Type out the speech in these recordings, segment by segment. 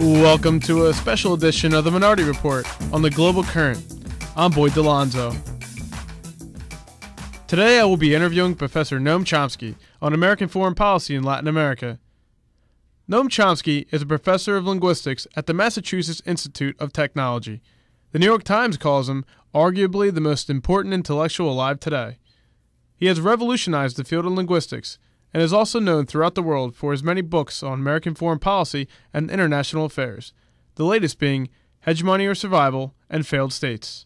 Welcome to a special edition of the Minority Report on the Global Current. I'm Boyd DeLonzo. Today I will be interviewing Professor Noam Chomsky on American foreign policy in Latin America. Noam Chomsky is a professor of linguistics at the Massachusetts Institute of Technology. The New York Times calls him arguably the most important intellectual alive today. He has revolutionized the field of linguistics and is also known throughout the world for his many books on American foreign policy and international affairs, the latest being Hegemony or Survival and Failed States.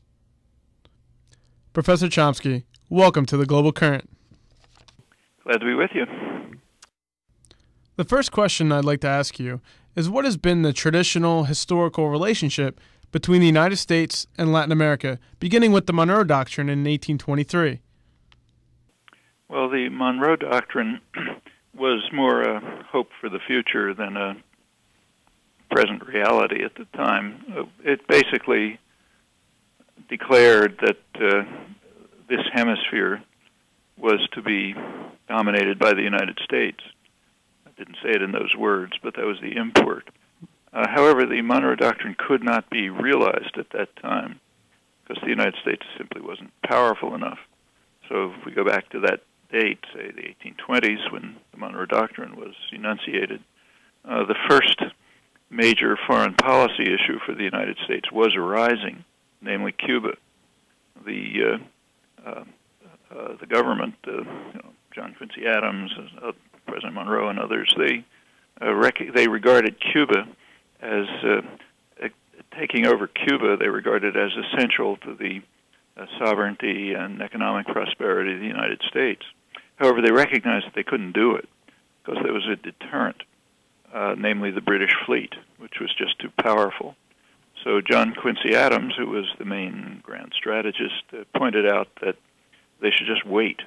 Professor Chomsky, welcome to the Global Current. Glad to be with you. The first question I'd like to ask you is what has been the traditional historical relationship between the United States and Latin America, beginning with the Monroe Doctrine in 1823? Well, the Monroe Doctrine was more a hope for the future than a present reality at the time. It basically declared that this hemisphere was to be dominated by the United States. I didn't say it in those words, but that was the import. However, the Monroe Doctrine could not be realized at that time because the United States simply wasn't powerful enough. So if we go back to that date, say the 1820s, when the Monroe Doctrine was enunciated, the first major foreign policy issue for the United States was arising, namely Cuba. The government, John Quincy Adams, President Monroe, and others, they regarded Cuba as taking over Cuba. They regarded as essential to the sovereignty and economic prosperity of the United States. However, they recognized that they couldn't do it because there was a deterrent, namely the British fleet, which was just too powerful. So John Quincy Adams, who was the main grand strategist, pointed out that they should just wait.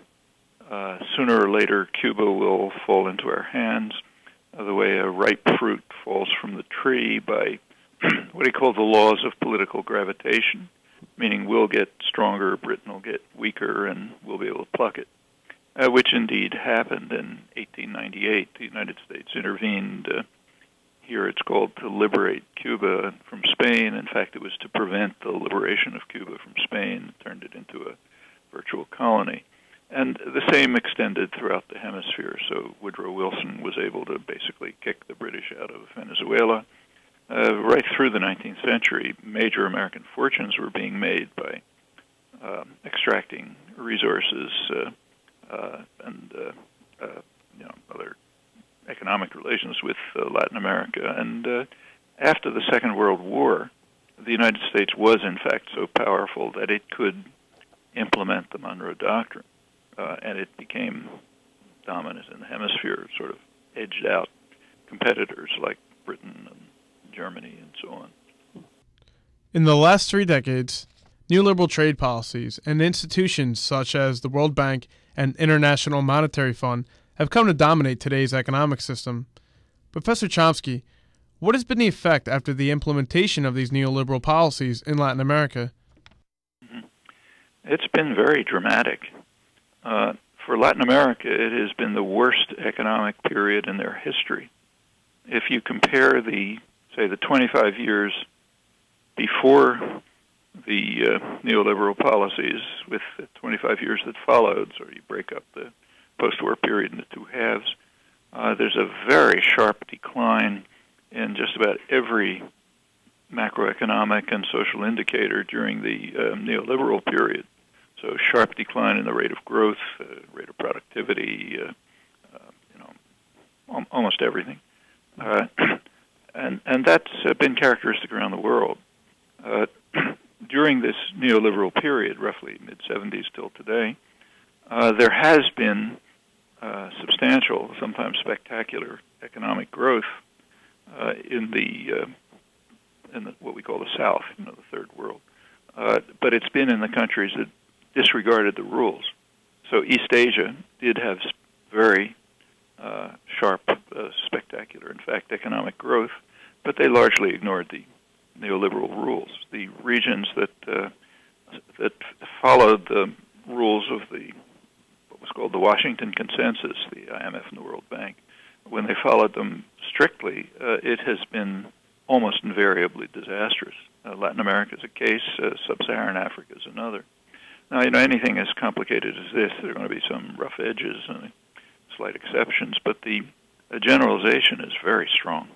Sooner or later, Cuba will fall into our hands the way a ripe fruit falls from the tree by what he called the laws of political gravitation, meaning we'll get stronger, Britain will get weaker, and we'll be able to pluck it, which indeed happened in 1898. The United States intervened. Here it's called to liberate Cuba from Spain. In fact, it was to prevent the liberation of Cuba from Spain. It turned it into a virtual colony. And the same extended throughout the hemisphere. So Woodrow Wilson was able to basically kick the British out of Venezuela. Right through the 19th century, major American fortunes were being made by extracting resources and other economic relations with Latin America. And after the Second World War, the United States was in fact so powerful that it could implement the Monroe Doctrine, and it became dominant in the hemisphere, sort of edged out competitors like Britain and Germany and so on. In the last 3 decades, neoliberal trade policies and institutions such as the World Bank and International Monetary Fund have come to dominate today's economic system. Professor Chomsky, what has been the effect after the implementation of these neoliberal policies in Latin America? It's been very dramatic. For Latin America, it has been the worst economic period in their history. If you compare the 25 years before the neoliberal policies with the 25 years that followed, so you break up the post-war period into two halves, there's a very sharp decline in just about every macroeconomic and social indicator during the neoliberal period. So sharp decline in the rate of growth, rate of productivity, almost everything. And that's been characteristic around the world. During this neoliberal period, roughly mid-'70s till today, there has been substantial, sometimes spectacular economic growth in what we call the South, the Third World. But it's been in the countries that disregarded the rules. So East Asia did have very sharp, spectacular, in fact, economic growth, but they largely ignored the neoliberal rules. The regions that followed the rules of what was called the Washington Consensus, the IMF and the World Bank, when they followed them strictly, it has been almost invariably disastrous. Latin America is a case, sub-Saharan Africa is another. Now, anything as complicated as this, there are going to be some rough edges and slight exceptions, but the generalization is very strong.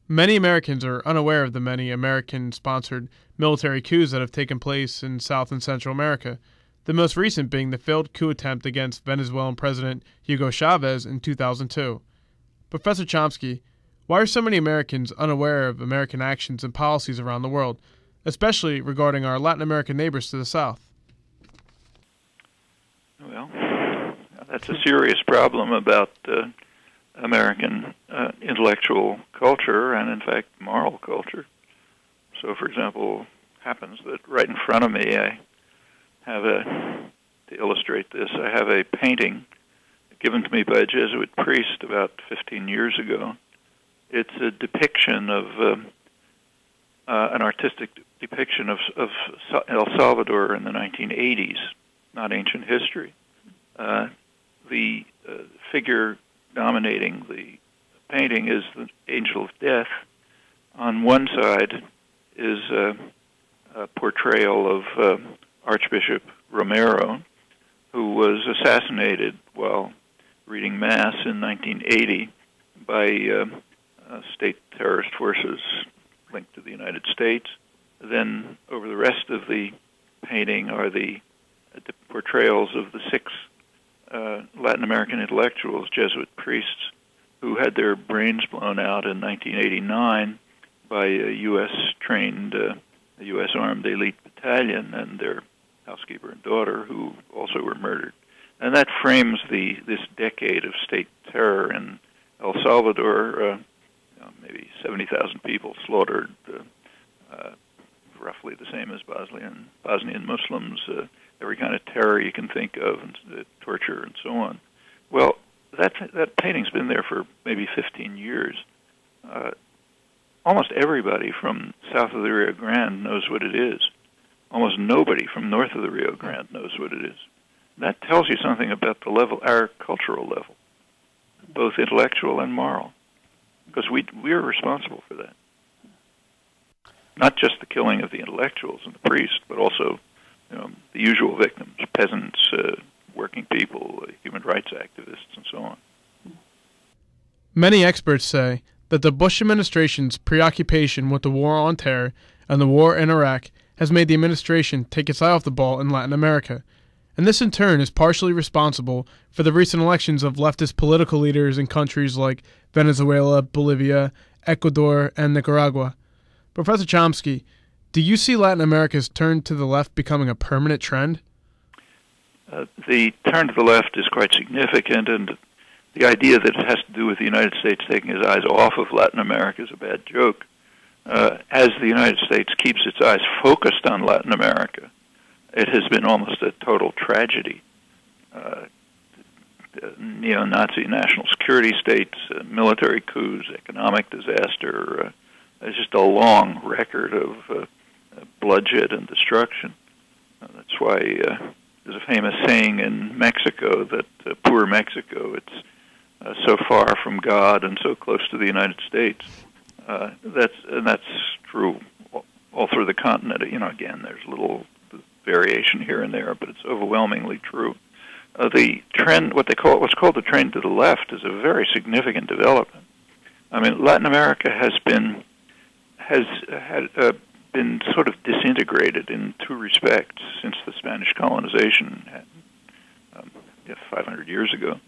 Many Americans are unaware of the many American-sponsored military coups that have taken place in South and Central America, the most recent being the failed coup attempt against Venezuelan President Hugo Chavez in 2002. Professor Chomsky, why are so many Americans unaware of American actions and policies around the world, especially regarding our Latin American neighbors to the south? Well, that's a serious problem about American intellectual culture and, in fact, moral culture. So, for example, happens that right in front of me I have to illustrate this, I have a painting given to me by a Jesuit priest about 15 years ago. It's a depiction of an artistic depiction of El Salvador in the 1980s, not ancient history. The figure dominating the painting is the angel of death. On one side is a portrayal of Archbishop Romero, who was assassinated while reading Mass in 1980 by state terrorist forces linked to the United States. Then over the rest of the painting are the portrayals of the six Latin American intellectuals, Jesuit priests, who had their brains blown out in 1989 by a U.S.-trained, U.S. armed elite battalion, and their housekeeper and daughter, who also were murdered. And that frames this decade of state terror in El Salvador. Maybe 70,000 people slaughtered, roughly the same as Bosnian Muslims, every kind of terror you can think of, and torture and so on. Well, that painting's been there for maybe 15 years. Almost everybody from south of the Rio Grande knows what it is. Almost nobody from north of the Rio Grande knows what it is. And that tells you something about the level, our cultural level, both intellectual and moral, because we're responsible for that. Not just the killing of the intellectuals and the priests, but also the usual victims, peasants, working people, human rights activists, and so on. Many experts say that the Bush administration's preoccupation with the war on terror and the war in Iraq has made the administration take its eye off the ball in Latin America, and this in turn is partially responsible for the recent elections of leftist political leaders in countries like Venezuela, Bolivia, Ecuador, and Nicaragua. Professor Chomsky, do you see Latin America's turn to the left becoming a permanent trend? The turn to the left is quite significant, and the idea that it has to do with the United States taking its eyes off of Latin America is a bad joke. As the United States keeps its eyes focused on Latin America, it has been almost a total tragedy. Neo-Nazi national security states, military coups, economic disaster. There's just a long record of bloodshed and destruction. That's why there's a famous saying in Mexico that poor Mexico, it's so far from God and so close to the United States. That's true all through the continent. Again, there's little variation here and there, but it's overwhelmingly true. The trend, what's called the trend to the left, is a very significant development. I mean, Latin America has been sort of disintegrated in two respects since the Spanish colonization 500 years ago.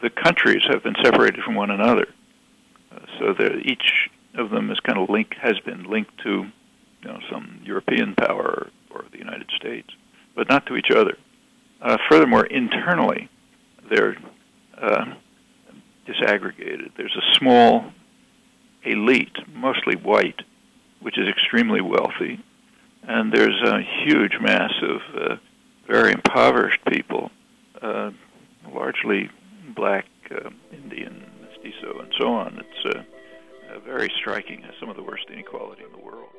The countries have been separated from one another, so that each of them is has been linked to some European power or the United States, but not to each other. Furthermore, internally, they're disaggregated. There's a small elite, mostly white, which is extremely wealthy, and there's a huge mass of very impoverished people, largely black, Indian, mestizo, and so on. It's very striking, has some of the worst inequality in the world.